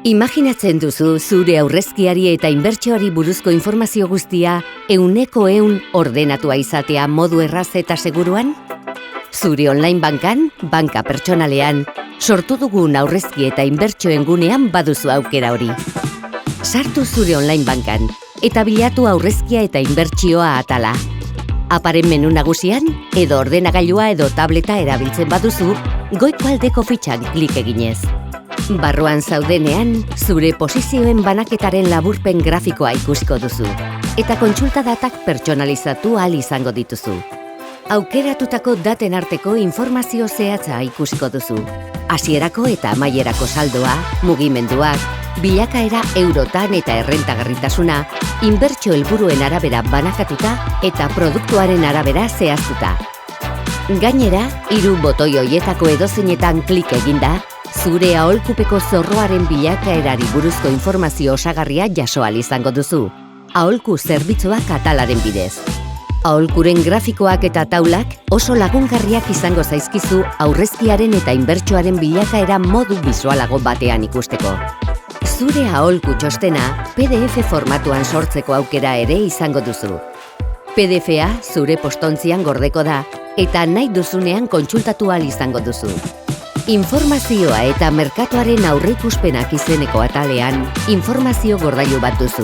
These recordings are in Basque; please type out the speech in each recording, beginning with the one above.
Imaginatzen duzu zure aurrezkiari eta inbertsioari buruzko informazio guztia 100% ordenatua izatea modu erraz eta seguruan? Zure online bankan, banka pertsonalean, sortu dugun aurrezki eta inbertsioen gunean baduzu aukera hori. Sartu zure online bankan eta bilatu aurrezkia eta inbertsioa atala. Aparen menu nagusian edo ordenagailua edo tableta erabiltzen baduzu, goiko aldeko fitxan klik eginez. Barruan zaudenean, zure posizioen banaketaren laburpen grafikoa ikusiko duzu, eta kontsulta datak pertsonalizatu ahal izango dituzu. Aukeratutako daten arteko informazio zehatza ikusiko duzu. Hasierako eta amaierako saldoa, mugimenduak, bilakaera eurotan eta errentagarritasuna, inbertsio helburuen arabera banakatuta eta produktuaren arabera zehaztuta. Gainera, 3 botoi hoietako edozeinetan klik eginda, zure aholkupeko zorroaren bilakaerari buruzko informazio osagarria jaso ahal izango duzu. Aholku zerbitzuak atalaren bidez. Aholkuren grafikoak eta taulak oso lagungarriak izango zaizkizu aurrezkiaren eta inbertsioaren bilakaera modu bisualago batean ikusteko. Zure aholku txostena PDF formatuan sortzeko aukera ere izango duzu. PDF-a zure postontzian gordeko da eta nahi duzunean kontsultatu ahal izango duzu. Informazioa eta merkatuaren aurreikuspenak izeneko atalean informazio gordailu bat duzu.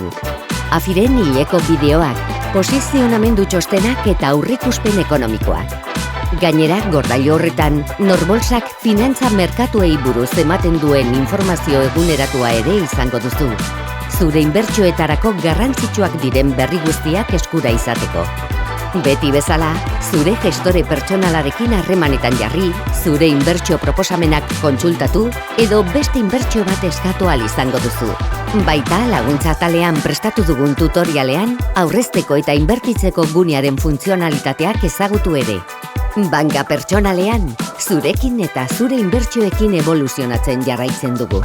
Afiren hileko bideoak, posizionamendu txostenak eta aurreikuspen ekonomikoak. Gainera, gordailu horretan, Norbolsak finantza merkatuei buruz ematen duen informazio eguneratua ere izango duzu. Zure inbertsioetarako garrantzitsuak diren berri guztiak eskura izateko. Beti bezala, zure gestore pertsonalarekin harremanetan jarri, zure inbertsio proposamenak kontsultatu edo beste inbertsio bat eskatu ahal izango duzu. Baita laguntza atalean prestatu dugun tutorialean, aurrezteko eta inbertitzeko gunearen funtzionalitateak ezagutu ere. Banka pertsonalean, zurekin eta zure inbertsioekin evoluzionatzen jarraitzen dugu.